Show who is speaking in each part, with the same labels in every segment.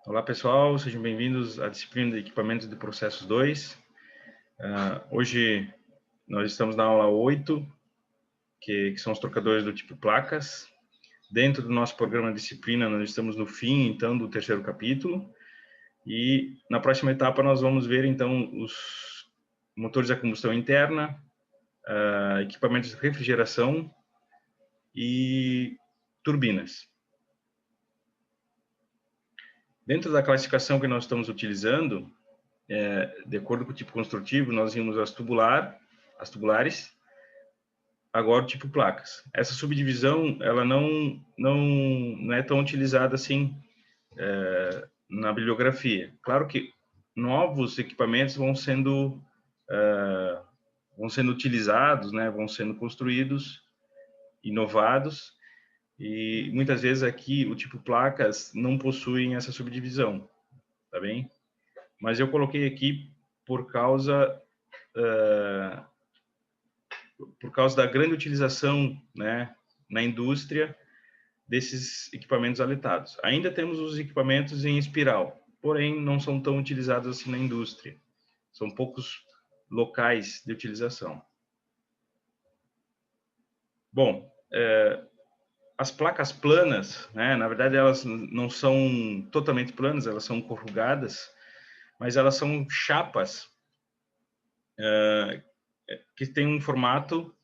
Speaker 1: Olá, pessoal, sejam bem-vindos à disciplina de Equipamentos de Processos 2. Hoje nós estamos na aula 8, que são os trocadores do tipo placas. Dentro do nosso programa de disciplina, nós estamos no fim, então, do terceiro capítulo. E na próxima etapa nós vamos ver, então, os motores a combustão interna, equipamentos de refrigeração e turbinas. Dentro da classificação que nós estamos utilizando, de acordo com o tipo construtivo, nós vimos as tubulares, agora o tipo placas. Essa subdivisão, ela não é tão utilizada assim na bibliografia. Claro que novos equipamentos vão sendo utilizados, né, vão sendo construídos, inovados, e muitas vezes aqui o tipo placas não possuem essa subdivisão, tá bem? Mas eu coloquei aqui por causa da grande utilização, né, na indústria desses equipamentos aletados. Ainda temos os equipamentos em espiral, porém não são tão utilizados assim na indústria. São poucos locais de utilização. Bom, as placas planas, né, na verdade elas não são totalmente planas, elas são corrugadas, mas elas são chapas que têm um formato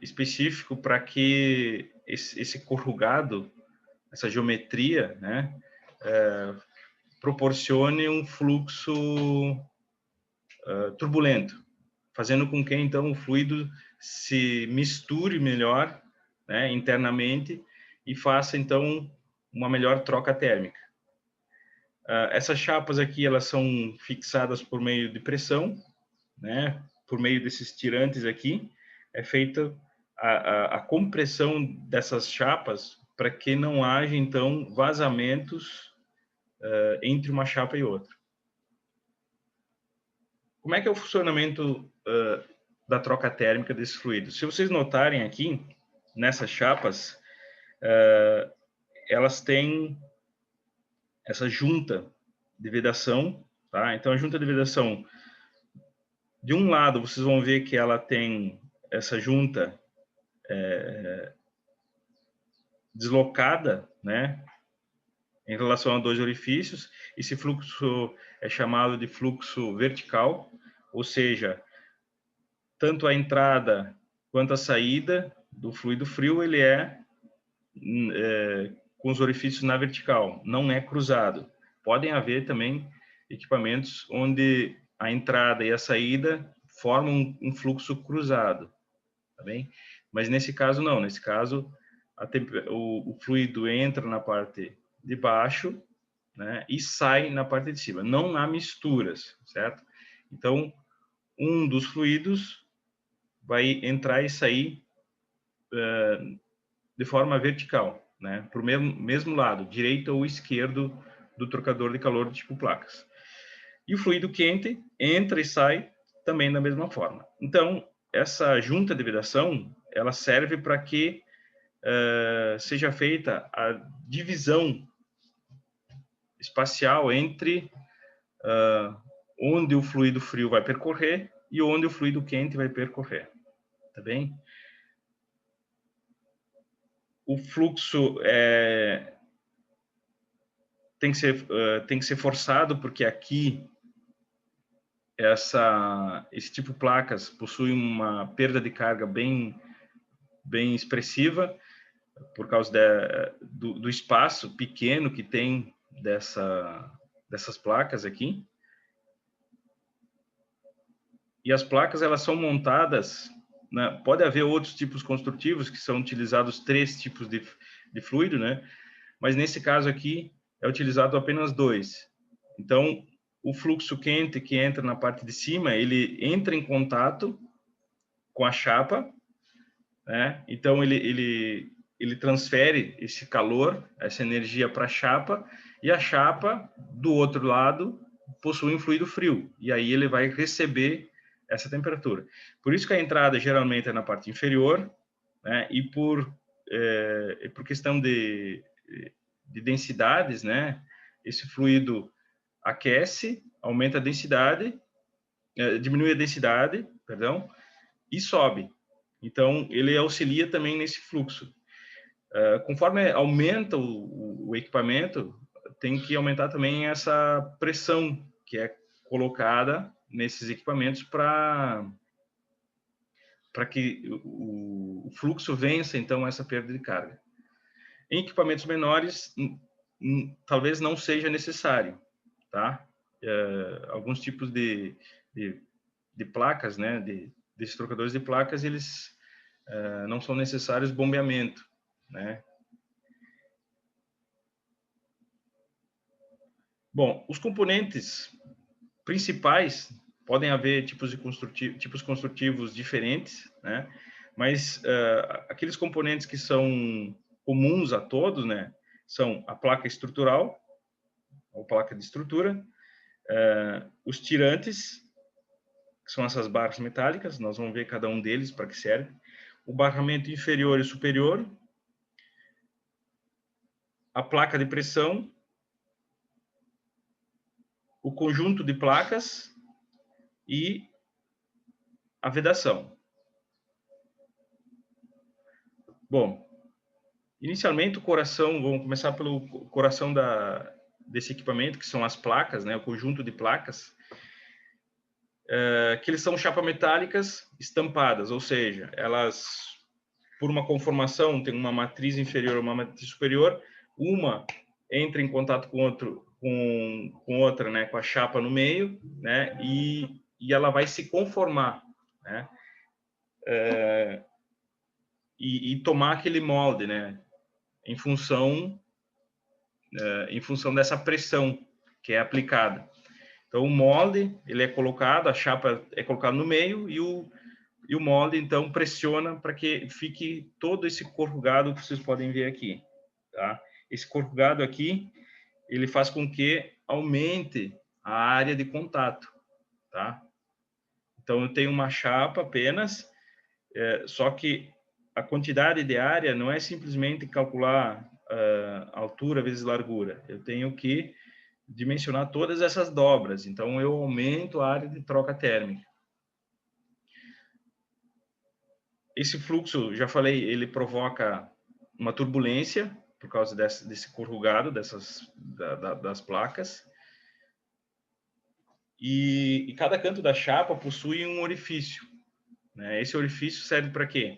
Speaker 1: específico para que esse corrugado, essa geometria, né, proporcione um fluxo turbulento, fazendo com que então o fluido se misture melhor, né, internamente e faça então uma melhor troca térmica. Essas chapas aqui elas são fixadas por meio de pressão, né, por meio desses tirantes aqui, é feita a compressão dessas chapas para que não haja, então, vazamentos entre uma chapa e outra. Como é que é o funcionamento da troca térmica desse fluido? Se vocês notarem aqui, nessas chapas, elas têm essa junta de vedação, tá? Então, a junta de vedação, de um lado, vocês vão ver que ela tem essa junta deslocada, né, em relação a dois orifícios. Esse fluxo é chamado de fluxo vertical, ou seja, tanto a entrada quanto a saída do fluido frio, ele é com os orifícios na vertical, não é cruzado. Podem haver também equipamentos onde a entrada e a saída formam um fluxo cruzado, tá bem? Mas nesse caso não, nesse caso o fluido entra na parte de baixo, né, e sai na parte de cima. Não há misturas, certo? Então, um dos fluidos vai entrar e sair de forma vertical, né, para o mesmo lado, direito ou esquerdo do trocador de calor do tipo placas. E o fluido quente entra e sai também da mesma forma. Então, essa junta de vedação, ela serve para que seja feita a divisão espacial entre onde o fluido frio vai percorrer e onde o fluido quente vai percorrer, tá bem? O fluxo tem que ser forçado, porque aqui esse tipo de placas possui uma perda de carga bem expressiva, por causa do espaço pequeno que tem dessas placas aqui. E as placas, elas são montadas, né? Pode haver outros tipos construtivos que são utilizados 3 tipos de fluido, né? Mas nesse caso aqui é utilizado apenas 2. Então, o fluxo quente que entra na parte de cima, ele entra em contato com a chapa, né? Então ele transfere esse calor, essa energia para a chapa, e a chapa do outro lado possui um fluido frio, e aí ele vai receber essa temperatura. Por isso que a entrada geralmente é na parte inferior, né? E por questão de densidades, né, esse fluido aquece, aumenta a densidade, diminui a densidade, perdão, e sobe. Então, ele auxilia também nesse fluxo. Conforme aumenta o equipamento, tem que aumentar também essa pressão que é colocada nesses equipamentos para que o fluxo vença, então, essa perda de carga. Em equipamentos menores, talvez não seja necessário, tá? Alguns tipos de placas, né, desses trocadores de placas, eles não são necessários bombeamento, né? Bom, os componentes principais podem haver tipos construtivos diferentes, né? Mas aqueles componentes que são comuns a todos, né, são a placa estrutural, ou placa de estrutura, os tirantes, que são essas barras metálicas, nós vamos ver cada um deles para que serve, o barramento inferior e superior, a placa de pressão, o conjunto de placas e a vedação. Bom, inicialmente o coração, vamos começar pelo coração desse equipamento, que são as placas, né, o conjunto de placas, que eles são chapas metálicas estampadas, ou seja, elas, por uma conformação, tem uma matriz inferior e uma matriz superior, uma entra em contato com outra, né, com a chapa no meio, né, e ela vai se conformar, né, e tomar aquele molde, né, em função dessa pressão que é aplicada. Então, o molde, ele é colocado, a chapa é colocada no meio e o molde, então, pressiona para que fique todo esse corrugado que vocês podem ver aqui, tá? Esse corrugado aqui, ele faz com que aumente a área de contato, tá? Então, eu tenho uma chapa apenas, só que a quantidade de área não é simplesmente calcular altura vezes largura. Eu tenho que dimensionar todas essas dobras. Então, eu aumento a área de troca térmica. Esse fluxo, já falei, ele provoca uma turbulência por causa desse corrugado das placas. E cada canto da chapa possui um orifício, né? Esse orifício serve para quê?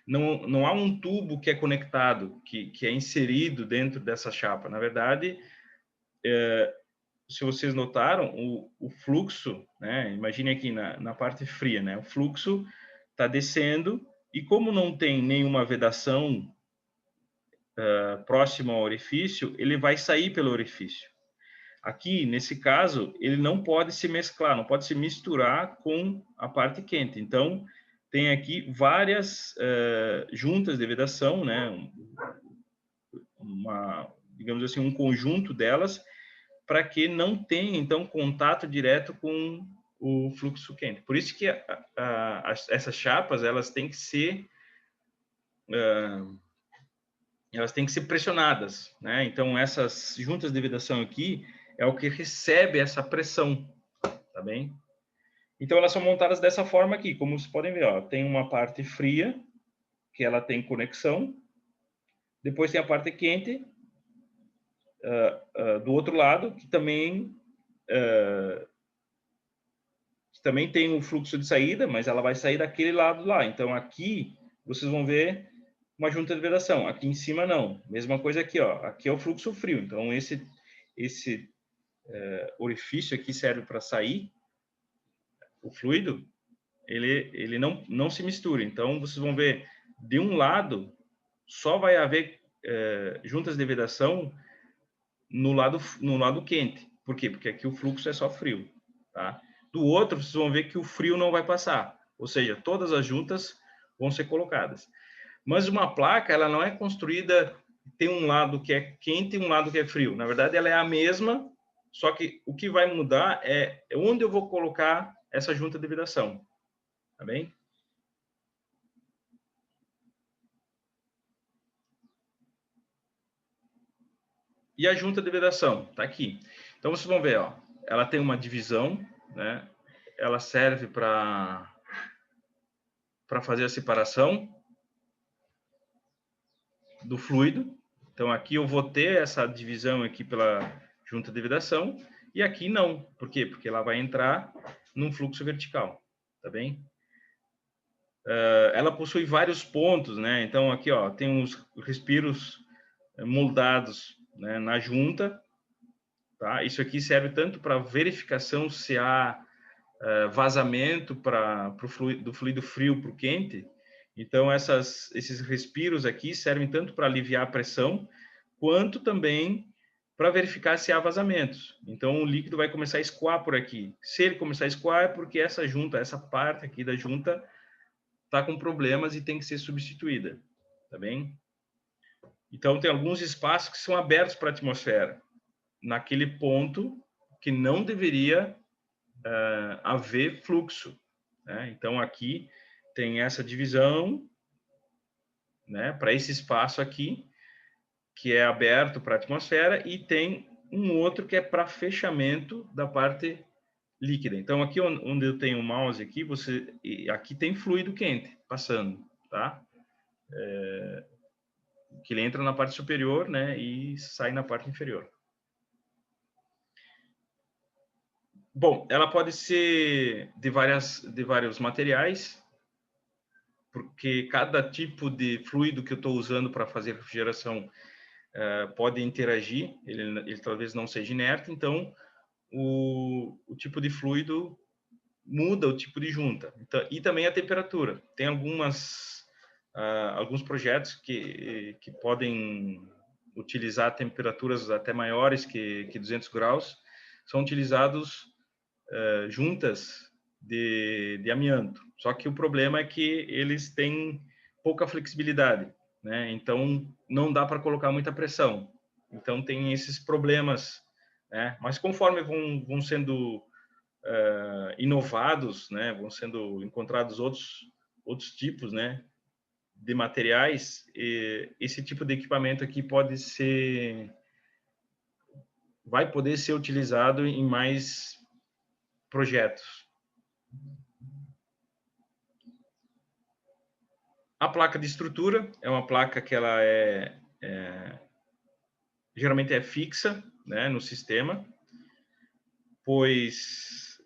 Speaker 1: Não há um tubo que é conectado, que é inserido dentro dessa chapa. Na verdade, se vocês notaram, o fluxo, né? Imagine aqui na parte fria, né? O fluxo está descendo e como não tem nenhuma vedação próxima ao orifício, ele vai sair pelo orifício. Aqui, nesse caso, ele não pode se mesclar, não pode se misturar com a parte quente. Então, tem aqui várias juntas de vedação, né? Digamos assim, um conjunto delas, para que não tenha, então, contato direto com o fluxo quente. Por isso que essas chapas, elas têm que ser pressionadas, né? Então, essas juntas de vedação aqui é o que recebe essa pressão, tá bem? Então, elas são montadas dessa forma aqui, como vocês podem ver, ó, tem uma parte fria, que ela tem conexão, depois tem a parte quente, do outro lado, que também tem um fluxo de saída, mas ela vai sair daquele lado lá. Então, aqui, vocês vão ver uma junta de vedação. Aqui em cima, não. Mesma coisa aqui, ó. Aqui é o fluxo frio. Então, esse orifício aqui serve para sair o fluido, ele não se mistura. Então, vocês vão ver, de um lado, só vai haver juntas de vedação no lado quente. Por quê? Porque aqui o fluxo é só frio, tá? Do outro, vocês vão ver que o frio não vai passar. Ou seja, todas as juntas vão ser colocadas. Mas uma placa, ela não é construída, tem um lado que é quente e um lado que é frio. Na verdade, ela é a mesma, só que o que vai mudar é onde eu vou colocar essa junta de vedação. Tá bem? E a junta de vedação, está aqui. Então, vocês vão ver, ó, ela tem uma divisão, né? Ela serve para fazer a separação do fluido. Então, aqui eu vou ter essa divisão aqui pela junta de vedação, e aqui não. Por quê? Porque ela vai entrar num fluxo vertical, tá bem? Ela possui vários pontos, né? Então, aqui, ó, tem os respiros moldados, né, na junta, tá? Isso aqui serve tanto para verificação se há vazamento do fluido frio para o quente. Então, esses respiros aqui servem tanto para aliviar a pressão, quanto também para verificar se há vazamentos. Então, o líquido vai começar a escoar por aqui. Se ele começar a escoar, é porque essa junta, essa parte aqui da junta, está com problemas e tem que ser substituída, tá bem? Então, tem alguns espaços que são abertos para a atmosfera, naquele ponto que não deveria haver fluxo, né? Então, aqui tem essa divisão, né, para esse espaço aqui, que é aberto para a atmosfera, e tem um outro que é para fechamento da parte líquida. Então, aqui onde eu tenho o mouse aqui, aqui tem fluido quente passando, tá? Que ele entra na parte superior, né, e sai na parte inferior. Bom, ela pode ser de vários materiais, porque cada tipo de fluido que eu estou usando para fazer refrigeração pode interagir, ele talvez não seja inerte, então o tipo de fluido muda o tipo de junta. Então, e também a temperatura. Tem alguns projetos que podem utilizar temperaturas até maiores que 200 graus, são utilizados juntas de amianto. Só que o problema é que eles têm pouca flexibilidade, né? Então, não dá para colocar muita pressão. Então, tem esses problemas, né? Mas conforme vão sendo inovados, né? Vão sendo encontrados outros tipos, né, de materiais, esse tipo de equipamento aqui vai poder ser utilizado em mais projetos. A placa de estrutura é uma placa que ela geralmente é fixa, né, no sistema, pois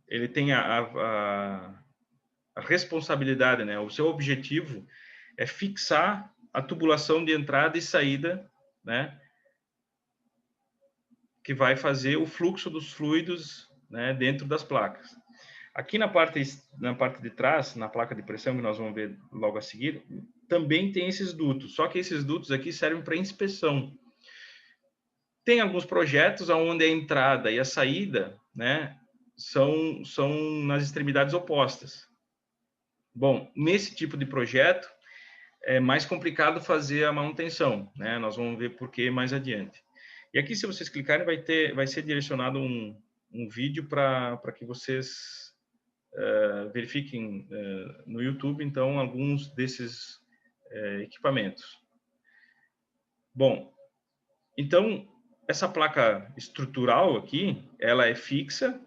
Speaker 1: ele tem a responsabilidade, né, o seu objetivo é fixar a tubulação de entrada e saída, né, que vai fazer o fluxo dos fluidos, né, dentro das placas. Aqui na parte de trás, na placa de pressão, que nós vamos ver logo a seguir, também tem esses dutos, só que esses dutos aqui servem para inspeção. Tem alguns projetos onde a entrada e a saída, né, são nas extremidades opostas. Bom, nesse tipo de projeto, é mais complicado fazer a manutenção, né? Nós vamos ver por que mais adiante. E aqui, se vocês clicarem, vai ser direcionado um vídeo para que vocês verifiquem no YouTube, então, alguns desses equipamentos. Bom, então, essa placa estrutural aqui, ela é fixa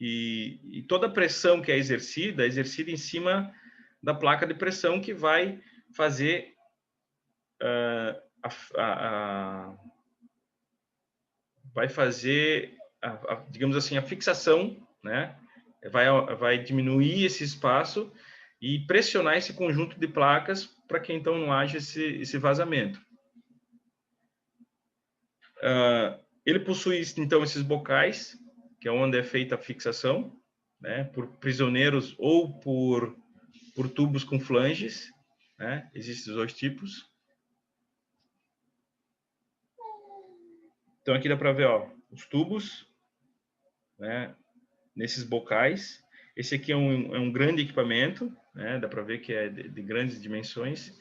Speaker 1: e toda a pressão que é exercida em cima da placa de pressão que vai fazer digamos assim, a fixação, né? Vai diminuir esse espaço e pressionar esse conjunto de placas para que então não haja esse vazamento. Ele possui então esses bocais, que é onde é feita a fixação, né? Por prisioneiros ou por tubos com flanges, né? Existem os dois tipos. Então aqui dá para ver, ó, os tubos, né, nesses bocais. Esse aqui é um grande equipamento, né, dá para ver que é de grandes dimensões.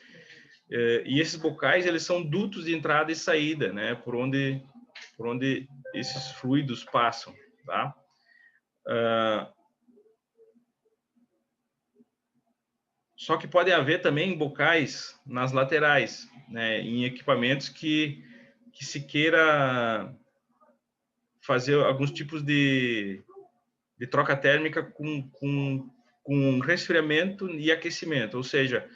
Speaker 1: E esses bocais, eles são dutos de entrada e saída, né, por onde esses fluidos passam, tá? Só que pode haver também bocais nas laterais, né, em equipamentos que se queira fazer alguns tipos de troca térmica com resfriamento e aquecimento, ou seja,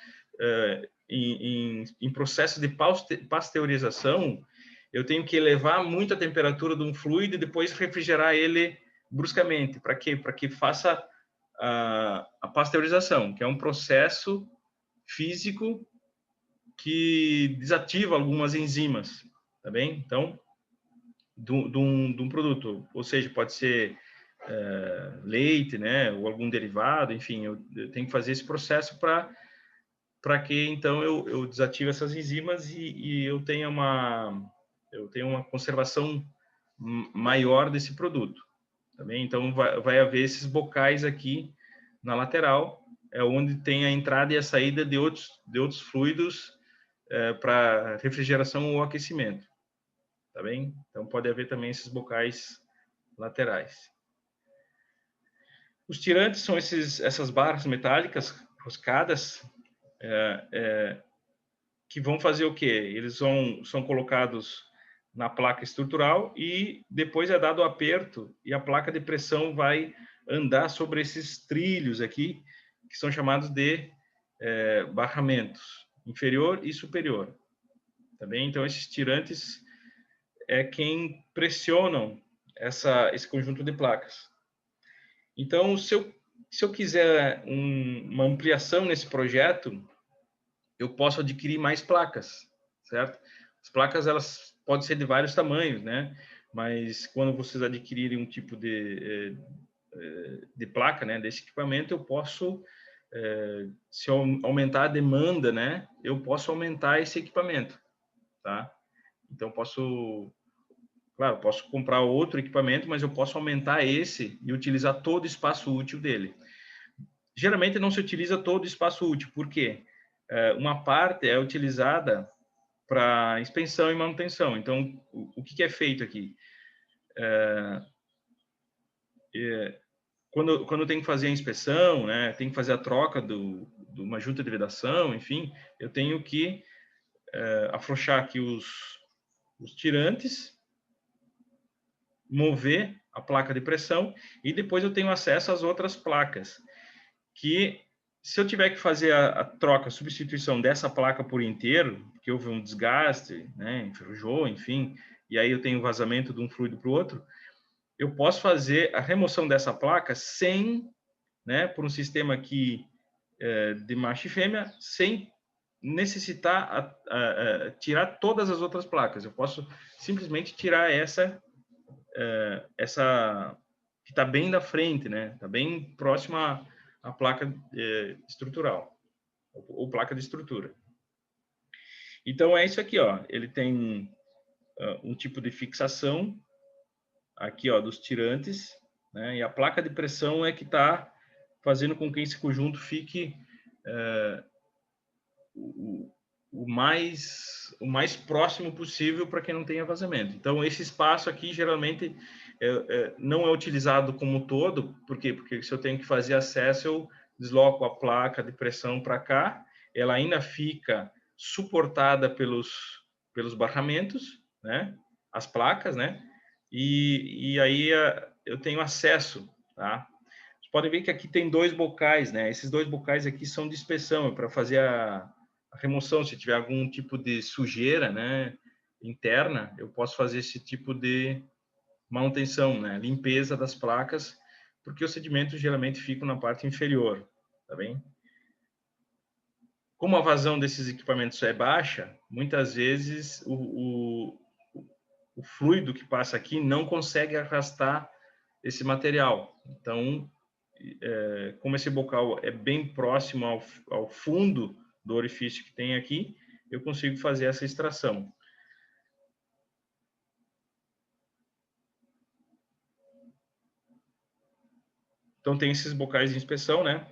Speaker 1: em processo de pasteurização, eu tenho que elevar muito a temperatura de um fluido e depois refrigerar ele bruscamente. Para quê? Para que faça a pasteurização, que é um processo físico que desativa algumas enzimas, tá bem? Então, de um produto, ou seja, pode ser leite, né, ou algum derivado, enfim, eu tenho que fazer esse processo para que então eu desative essas enzimas e eu tenha uma conservação maior desse produto, tá bem? Então vai haver esses bocais aqui na lateral, é onde tem a entrada e a saída de outros fluidos para refrigeração ou aquecimento, tá bem? Então pode haver também esses bocais laterais. Os tirantes são essas barras metálicas roscadas que vão fazer o quê? Eles são colocados na placa estrutural e depois é dado o aperto e a placa de pressão vai andar sobre esses trilhos aqui, que são chamados de barramentos inferior e superior. Tá bem? Então, esses tirantes é quem pressionam esse conjunto de placas. Então, se eu quiser uma ampliação nesse projeto, eu posso adquirir mais placas, certo? As placas, elas podem ser de vários tamanhos, né? Mas quando vocês adquirirem um tipo de placa, né, desse equipamento, eu posso, se eu aumentar a demanda, né, eu posso aumentar esse equipamento, tá? Então, claro, posso comprar outro equipamento, mas eu posso aumentar esse e utilizar todo o espaço útil dele. Geralmente não se utiliza todo o espaço útil, por quê? Uma parte é utilizada para inspeção e manutenção. Então, o que é feito aqui? Quando tem que fazer a inspeção, né, tem que fazer a troca de uma junta de vedação, enfim, eu tenho que afrouxar aqui os tirantes, mover a placa de pressão e depois eu tenho acesso às outras placas, que se eu tiver que fazer a troca, a substituição dessa placa por inteiro, que houve um desgaste, né, enferrujou, enfim, e aí eu tenho vazamento de um fluido para o outro, eu posso fazer a remoção dessa placa sem, né, por um sistema aqui de macho e fêmea, sem necessitar tirar todas as outras placas. Eu posso simplesmente tirar essa que está bem da frente, né? Está bem próxima à placa estrutural ou placa de estrutura. Então é isso aqui, ó. Ele tem um tipo de fixação aqui, ó, dos tirantes, né? E a placa de pressão é que está fazendo com que esse conjunto fique o mais próximo possível para que não tenha vazamento. Então, esse espaço aqui, geralmente, não é utilizado como todo. Por quê? Porque se eu tenho que fazer acesso, eu desloco a placa de pressão para cá, ela ainda fica suportada pelos barramentos, né? As placas, né? E aí eu tenho acesso, tá? Vocês podem ver que aqui tem dois bocais, né? Esses dois bocais aqui são de inspeção, para fazer a remoção, se tiver algum tipo de sujeira, né, interna, eu posso fazer esse tipo de manutenção, né, limpeza das placas, porque os sedimentos geralmente ficam na parte inferior, tá bem? Como a vazão desses equipamentos é baixa, muitas vezes o fluido que passa aqui não consegue arrastar esse material. Então, como esse bocal é bem próximo ao fundo do orifício que tem aqui, eu consigo fazer essa extração. Então, tem esses bocais de inspeção, né?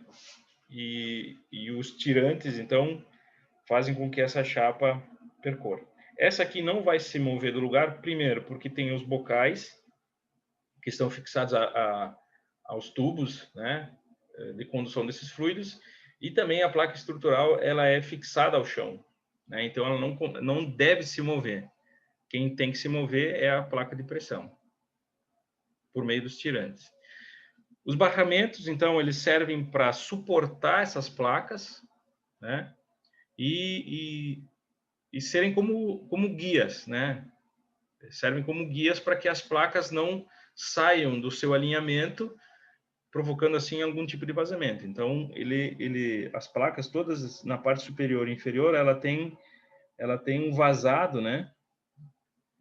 Speaker 1: E os tirantes, então, fazem com que essa chapa percorra. Essa aqui não vai se mover do lugar, primeiro, porque tem os bocais que estão fixados aos tubos, né, de condução desses fluidos, E também a placa estrutural, ela é fixada ao chão, né? Então, ela não deve se mover. Quem tem que se mover é a placa de pressão, por meio dos tirantes. Os barramentos, então, eles servem para suportar essas placas, né? E serem como guias, né? Servem como guias para que as placas não saiam do seu alinhamento, provocando assim algum tipo de vazamento. Então, as placas todas na parte superior e inferior, ela tem um vazado, né?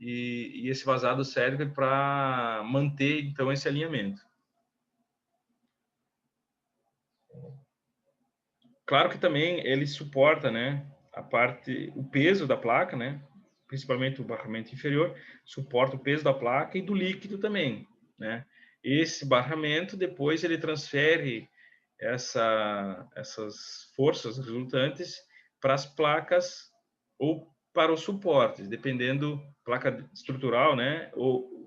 Speaker 1: E esse vazado serve para manter então esse alinhamento. Claro que também ele suporta, né, o peso da placa, né, principalmente o barramento inferior, suporta o peso da placa e do líquido também, né. Esse barramento depois ele transfere essas forças resultantes para as placas ou para os suportes, dependendo placa estrutural, né,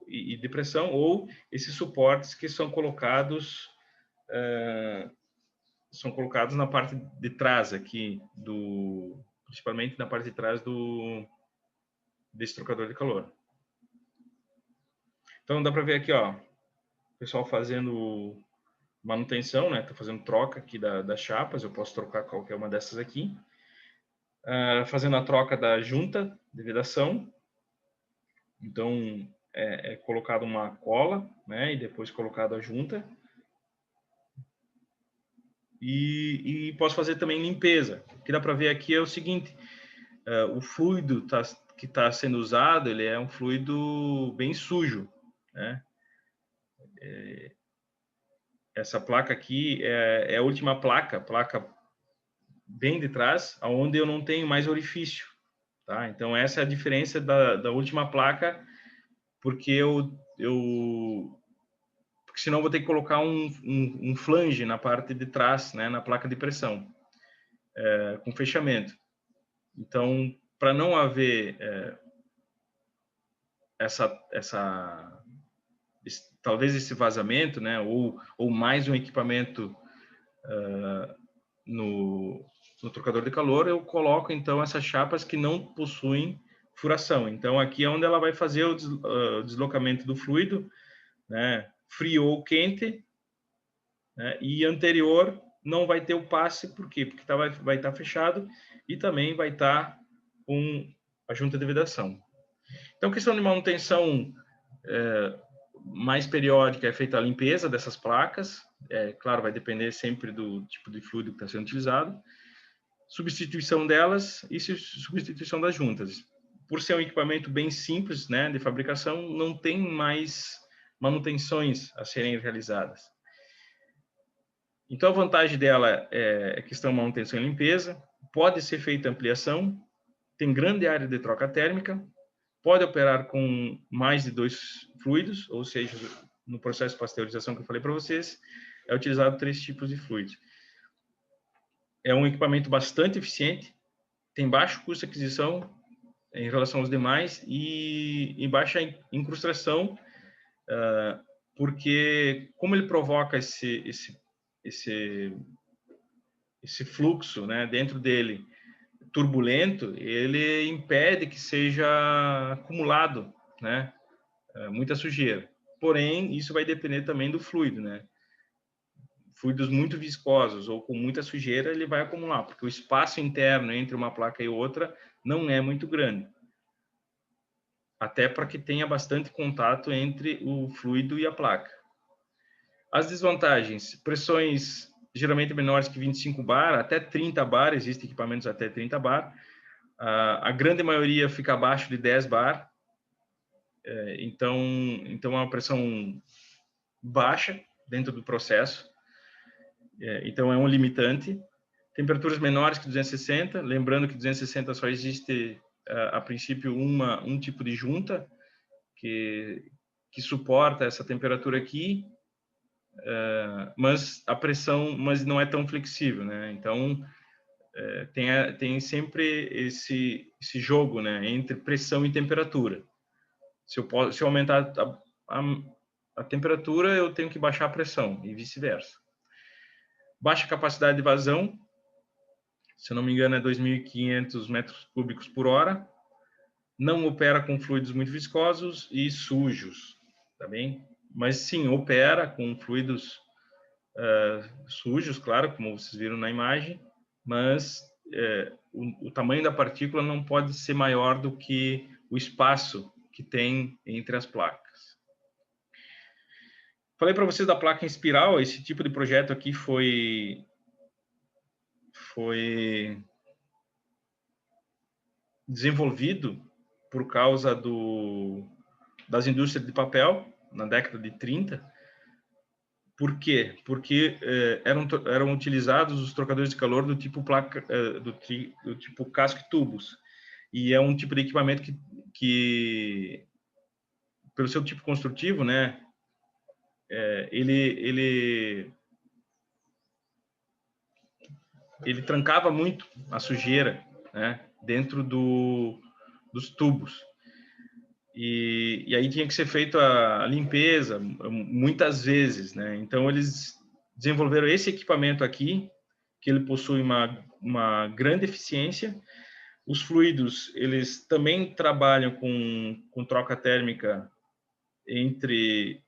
Speaker 1: e de pressão, ou esses suportes que são colocados na parte de trás aqui principalmente na parte de trás desse trocador de calor. Então dá para ver aqui, ó, o pessoal fazendo manutenção, né? Tô fazendo troca aqui das chapas, eu posso trocar qualquer uma dessas aqui. Fazendo a troca da junta de vedação. Então é colocado uma cola, né? E depois colocado a junta. E posso fazer também limpeza. O que dá para ver aqui é o seguinte: o fluido que está sendo usado, ele é um fluido bem sujo, né? Essa placa aqui é a última placa bem de trás, onde eu não tenho mais orifício, tá? Então essa é a diferença da última placa, porque porque senão eu vou ter que colocar um flange na parte de trás, né? Na placa de pressão, com fechamento. Então, para não haver talvez esse vazamento, né, ou mais um equipamento no trocador de calor, eu coloco então essas chapas que não possuem furação. Então aqui é onde ela vai fazer o deslocamento do fluido, né, frio ou quente, né, e anterior não vai ter o passe, por quê? Porque vai estar fechado e também vai estar com a junta de vedação. Então, questão de manutenção mais periódica é feita a limpeza dessas placas. Claro, vai depender sempre do tipo de fluido que está sendo utilizado. Substituição delas e substituição das juntas. Por ser um equipamento bem simples, né, de fabricação, não tem mais manutenções a serem realizadas. Então, a vantagem dela é a questão de manutenção e limpeza. Pode ser feita ampliação, tem grande área de troca térmica, pode operar com mais de 2 fluidos, ou seja, no processo de pasteurização que eu falei para vocês, é utilizado 3 tipos de fluidos. É um equipamento bastante eficiente, tem baixo custo de aquisição em relação aos demais e baixa incrustação, porque como ele provoca esse fluxo, né, dentro dele turbulento, ele impede que seja acumulado, né, muita sujeira. Porém, isso vai depender também do fluido, né? Fluidos muito viscosos ou com muita sujeira, ele vai acumular, porque o espaço interno entre uma placa e outra não é muito grande. Até para que tenha bastante contato entre o fluido e a placa. As desvantagens: pressões geralmente menores que 25 bar, até 30 bar, existem equipamentos até 30 bar. A grande maioria fica abaixo de 10 bar. Então é uma pressão baixa dentro do processo. Então é um limitante. Temperaturas menores que 260, lembrando que 260 só existe a princípio um tipo de junta que suporta essa temperatura aqui, mas a pressão não é tão flexível, né? Então tem sempre esse jogo, né, entre pressão e temperatura. Se eu aumentar a temperatura, eu tenho que baixar a pressão e vice-versa. Baixa capacidade de vazão, se eu não me engano, é 2.500 metros cúbicos por hora. Não opera com fluidos muito viscosos e sujos, tá bem? Mas sim, opera com fluidos sujos, claro, como vocês viram na imagem, mas o tamanho da partícula não pode ser maior do que o espaço que tem entre as placas. Falei para vocês da placa em espiral. Esse tipo de projeto aqui foi desenvolvido por causa das indústrias de papel na década de 30. Por quê? Porque eram utilizados os trocadores de calor do tipo placa, do tipo casco e tubos. E é um tipo de equipamento que pelo seu tipo construtivo, né, ele trancava muito a sujeira, né, dentro dos tubos. E aí tinha que ser feita a limpeza muitas vezes, né? Então eles desenvolveram esse equipamento aqui, que ele possui uma grande eficiência. Os fluidos, eles também trabalham com troca térmica entre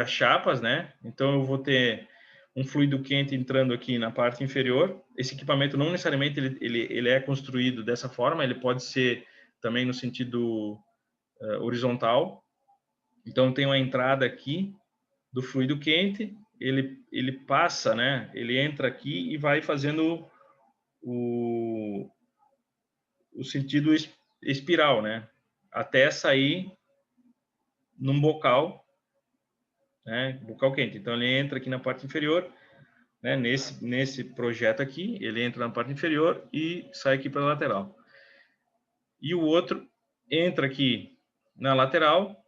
Speaker 1: as chapas, né? Então eu vou ter um fluido quente entrando aqui na parte inferior. Esse equipamento não necessariamente ele é construído dessa forma, ele pode ser também no sentido horizontal. Então tem uma entrada aqui do fluido quente, ele passa, né? Ele entra aqui e vai fazendo o sentido espiral, né? Até sair num bocal, né? Bocal quente. Então ele entra aqui na parte inferior, né? Nesse projeto aqui, ele entra na parte inferior e sai aqui pela lateral. E o outro entra aqui na lateral,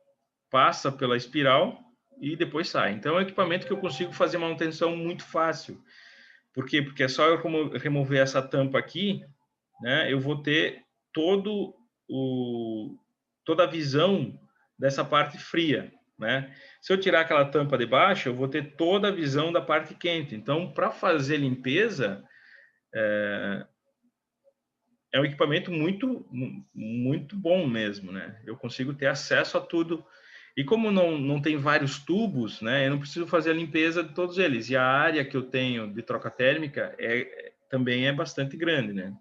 Speaker 1: passa pela espiral e depois sai. Então é um equipamento que eu consigo fazer manutenção muito fácil. Por quê? Porque é só eu remover essa tampa aqui, né? Eu vou ter toda a visão dessa parte fria, né? Se eu tirar aquela tampa de baixo, eu vou ter toda a visão da parte quente. Então, para fazer limpeza, é um equipamento muito, muito bom mesmo, né? Eu consigo ter acesso a tudo. E como não tem vários tubos, né? Eu não preciso fazer a limpeza de todos eles. E a área que eu tenho de troca térmica também é bastante grande, né?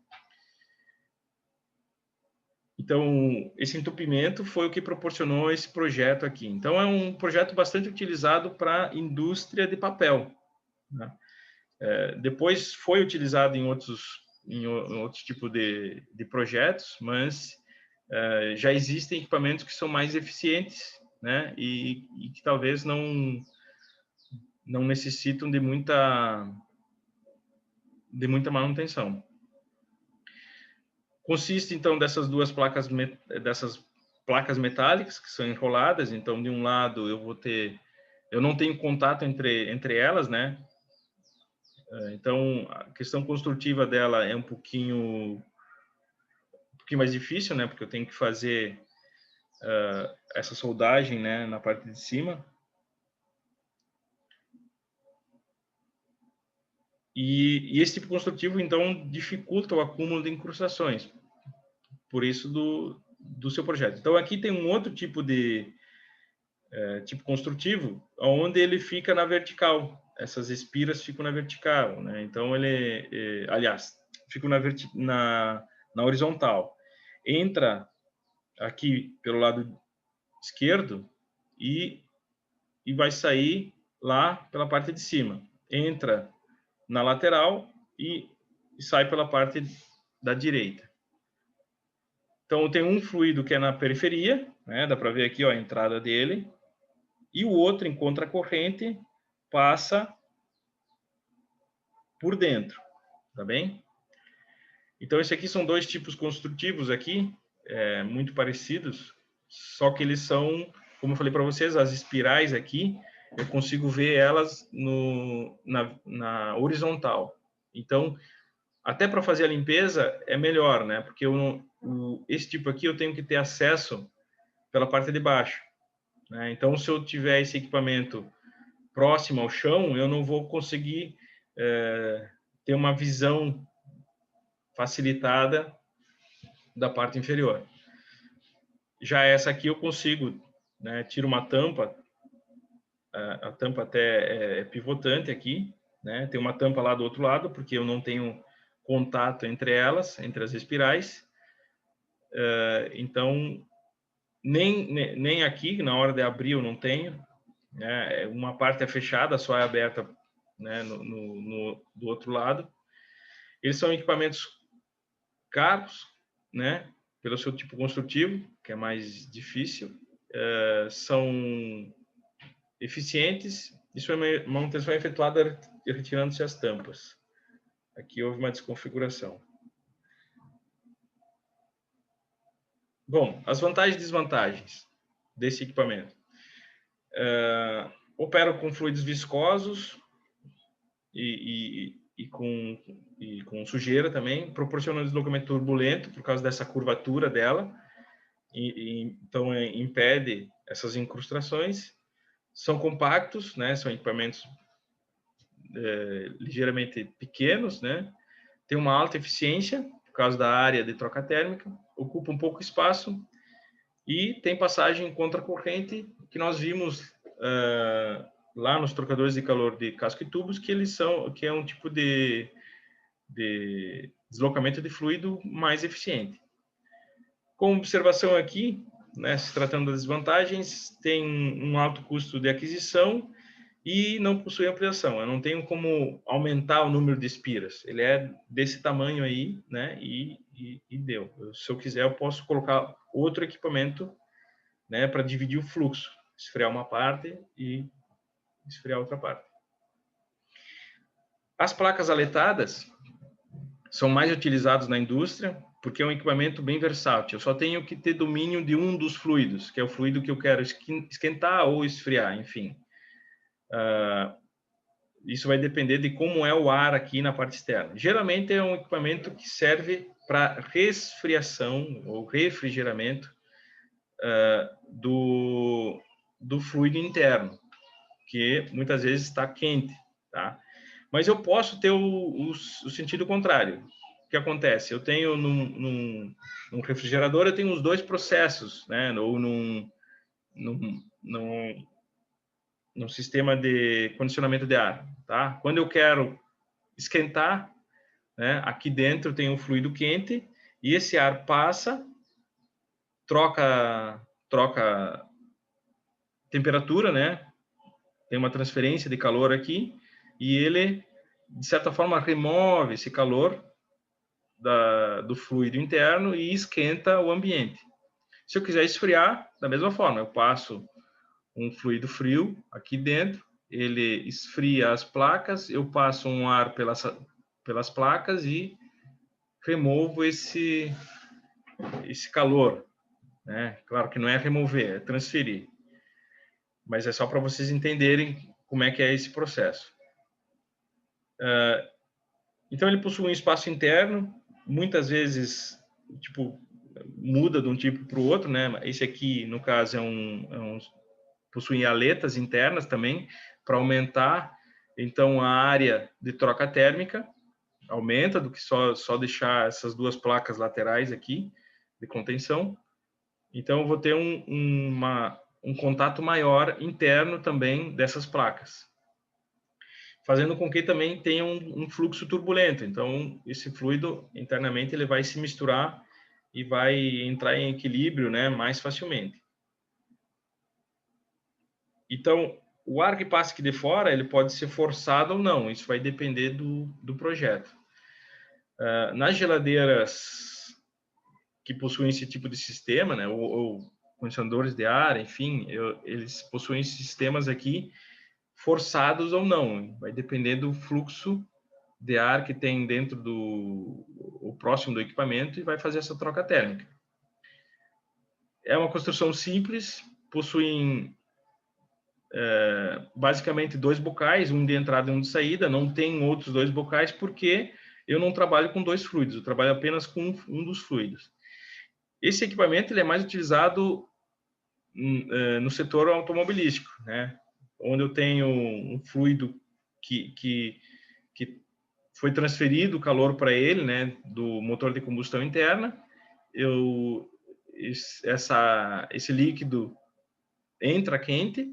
Speaker 1: Então, esse entupimento foi o que proporcionou esse projeto aqui. Então, é um projeto bastante utilizado para a indústria de papel, né? Depois foi utilizado em outros tipos de projetos, mas já existem equipamentos que são mais eficientes, né? E que talvez não necessitam de muita manutenção. Consiste então dessas placas metálicas que são enroladas. Então, de um lado eu não tenho contato entre elas, né? Então, a questão construtiva dela é um pouquinho mais difícil, né? Porque eu tenho que fazer essa soldagem, né, na parte de cima. E esse tipo construtivo, então, dificulta o acúmulo de incrustações. Por isso do seu projeto. Então, aqui tem um outro tipo de tipo construtivo, onde ele fica na vertical. Essas espiras ficam na vertical, né? Então, aliás, ficam na horizontal. Entra aqui pelo lado esquerdo e vai sair lá pela parte de cima. Entra na lateral e sai pela parte da direita. Então, tem um fluido que é na periferia, né? Dá para ver aqui, ó, a entrada dele. E o outro, em contracorrente, passa por dentro, tá bem? Então, esse aqui são dois tipos construtivos aqui, muito parecidos, só que eles são, como eu falei para vocês, as espirais aqui, eu consigo ver elas na horizontal. Então, até para fazer a limpeza é melhor, né? Porque esse tipo aqui eu tenho que ter acesso pela parte de baixo, né? Então, se eu tiver esse equipamento próximo ao chão, eu não vou conseguir ter uma visão facilitada da parte inferior. Já essa aqui eu consigo, né, tiro uma tampa, a tampa até é pivotante aqui, né, tem uma tampa lá do outro lado, porque eu não tenho contato entre elas, entre as espirais, então nem aqui, na hora de abrir eu não tenho, né, uma parte é fechada, só é aberta, né, do outro lado. Eles são equipamentos caros, né, pelo seu tipo construtivo, que é mais difícil, são eficientes e sua manutenção é efetuada retirando-se as tampas. Aqui houve uma desconfiguração. Bom, as vantagens e desvantagens desse equipamento. Opera com fluidos viscosos e com sujeira também, proporciona um deslocamento turbulento por causa dessa curvatura dela, então impede essas incrustações. São compactos, né? São equipamentos ligeiramente pequenos, né? Tem uma alta eficiência por causa da área de troca térmica, ocupa um pouco espaço e tem passagem contra corrente, que nós vimos lá nos trocadores de calor de casco e tubos, que é um tipo de deslocamento de fluido mais eficiente. Como observação aqui, né, se tratando das desvantagens, tem um alto custo de aquisição e não possui ampliação. Eu não tenho como aumentar o número de espiras. Ele é desse tamanho aí, né? E deu. Se eu quiser, eu posso colocar outro equipamento, né, para dividir o fluxo, esfriar uma parte e esfriar outra parte. As placas aletadas são mais utilizadas na indústria porque é um equipamento bem versátil. Eu só tenho que ter domínio de um dos fluidos, que é o fluido que eu quero esquentar ou esfriar, enfim. Isso vai depender de como é o ar aqui na parte externa. Geralmente é um equipamento que serve para resfriação ou refrigeramento do fluido interno, que muitas vezes está quente, tá? Mas eu posso ter o sentido contrário. O que acontece? Eu tenho num refrigerador, eu tenho os dois processos, né? Ou num sistema de condicionamento de ar, tá? Quando eu quero esquentar, né? Aqui dentro tem um fluido quente e esse ar passa, troca temperatura, né? Tem uma transferência de calor aqui e ele, de certa forma, remove esse calor do fluido interno e esquenta o ambiente. Se eu quiser esfriar, da mesma forma, eu passo um fluido frio aqui dentro, ele esfria as placas, eu passo um ar pelas placas e removo esse calor, né? Claro que não é remover, é transferir. Mas é só para vocês entenderem como é que é esse processo. Então, ele possui um espaço interno, muitas vezes, tipo, muda de um tipo para o outro, né? Esse aqui, no caso, possui aletas internas também, para aumentar, então, a área de troca térmica, aumenta do que só deixar essas duas placas laterais aqui, de contenção. Então, eu vou ter um contato maior interno também dessas placas, fazendo com que também tenha um fluxo turbulento. Então, esse fluido, internamente, ele vai se misturar e vai entrar em equilíbrio, né, mais facilmente. Então, o ar que passa aqui de fora, ele pode ser forçado ou não, isso vai depender do projeto. Nas geladeiras que possuem esse tipo de sistema, né, ou condicionadores de ar, enfim, eles possuem sistemas aqui forçados ou não, vai depender do fluxo de ar que tem dentro o próximo do equipamento e vai fazer essa troca térmica. É uma construção simples, possuem basicamente dois bocais, um de entrada e um de saída, não tem outros dois bocais porque eu não trabalho com dois fluidos, eu trabalho apenas com um dos fluidos. Esse equipamento ele é mais utilizado no setor automobilístico, né? Onde eu tenho um fluido que foi transferido o calor para ele, né, do motor de combustão interna. Esse líquido entra quente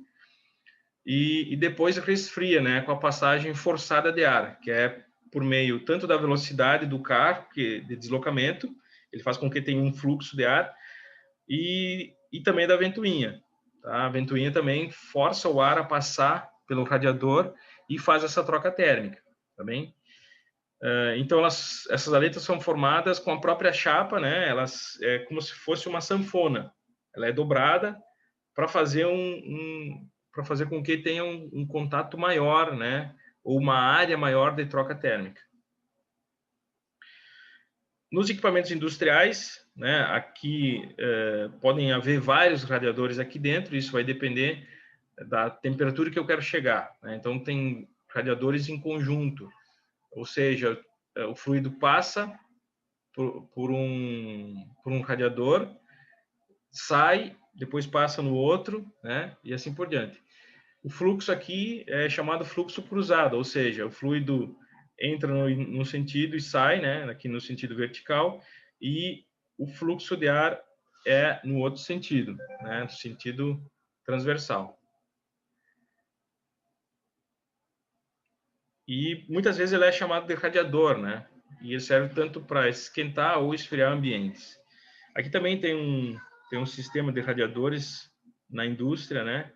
Speaker 1: e depois resfria, né, com a passagem forçada de ar, que é por meio tanto da velocidade do carro, de deslocamento, ele faz com que tenha um fluxo de ar, e também da ventoinha. Tá? A ventoinha também força o ar a passar pelo radiador e faz essa troca térmica. Tá bem? Então, essas aletas são formadas com a própria chapa, né? Elas é como se fosse uma sanfona. Ela é dobrada para fazer para fazer com que tenha um contato maior, né? Ou uma área maior de troca térmica. Nos equipamentos industriais, né? Aqui podem haver vários radiadores aqui dentro. Isso vai depender da temperatura que eu quero chegar, né? Então, tem radiadores em conjunto. Ou seja, o fluido passa por um radiador, sai, depois passa no outro, né? E assim por diante. O fluxo aqui é chamado fluxo cruzado, ou seja, o fluido entra no sentido e sai, né? Aqui no sentido vertical, e o fluxo de ar é no outro sentido, né? No sentido transversal. E muitas vezes ele é chamado de radiador, né? E ele serve tanto para esquentar ou esfriar ambientes. Aqui também tem um sistema de radiadores na indústria, né?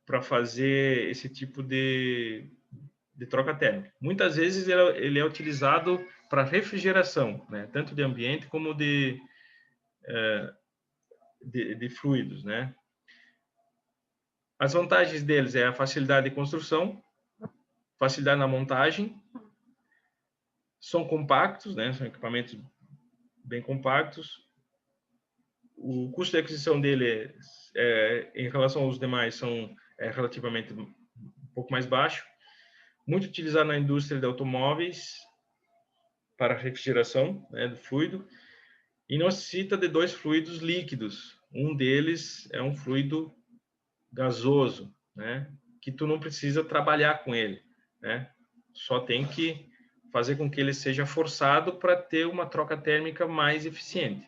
Speaker 1: Para fazer esse tipo de troca térmica. Muitas vezes ele é utilizado para refrigeração, né? Tanto de ambiente como de fluidos, né? As vantagens deles é a facilidade de construção, facilidade na montagem, são compactos, né? São equipamentos bem compactos. O custo de aquisição dele em relação aos demais é relativamente um pouco mais baixo. Muito utilizado na indústria de automóveis para refrigeração, né, do fluido. E necessita de 2 fluidos líquidos. Um deles é um fluido gasoso, né, que tu não precisa trabalhar com ele, né? Só tem que fazer com que ele seja forçado para ter uma troca térmica mais eficiente.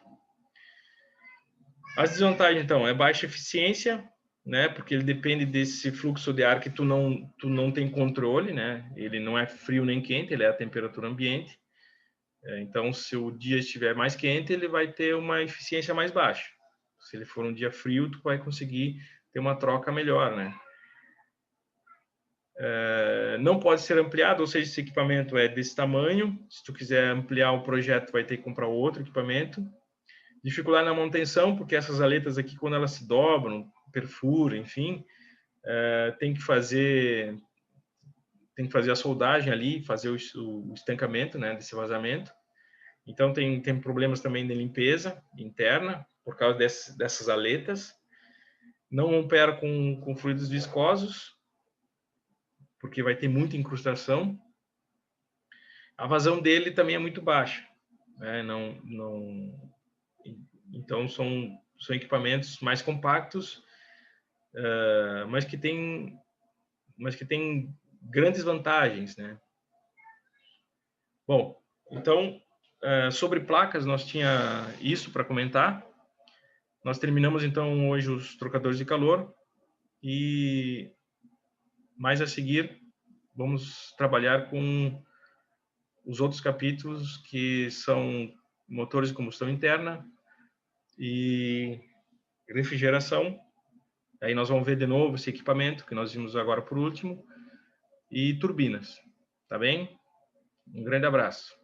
Speaker 1: As desvantagens, então, é baixa eficiência, né? Porque ele depende desse fluxo de ar que tu não tem controle, né? Ele não é frio nem quente, ele é a temperatura ambiente. Então, se o dia estiver mais quente, ele vai ter uma eficiência mais baixa. Se ele for um dia frio, tu vai conseguir ter uma troca melhor, né? Não pode ser ampliado, ou seja, esse equipamento é desse tamanho. Se tu quiser ampliar o projeto, vai ter que comprar outro equipamento. Dificuldade na manutenção, porque essas aletas aqui, quando elas se dobram, perfuram, enfim, tem que fazer a soldagem ali, fazer o estancamento, né, desse vazamento. Então, tem problemas também de limpeza interna, por causa dessas aletas. Não opera com fluidos viscosos, porque vai ter muita incrustação. A vazão dele também é muito baixa, né? Então, são equipamentos mais compactos, mas que tem grandes vantagens, né? Bom, então, sobre placas, nós tinha isso para comentar. Nós terminamos, então, hoje os trocadores de calor e mais a seguir vamos trabalhar com os outros capítulos, que são motores de combustão interna e refrigeração. Aí nós vamos ver de novo esse equipamento que nós vimos agora por último, e turbinas. Tá bem? Um grande abraço.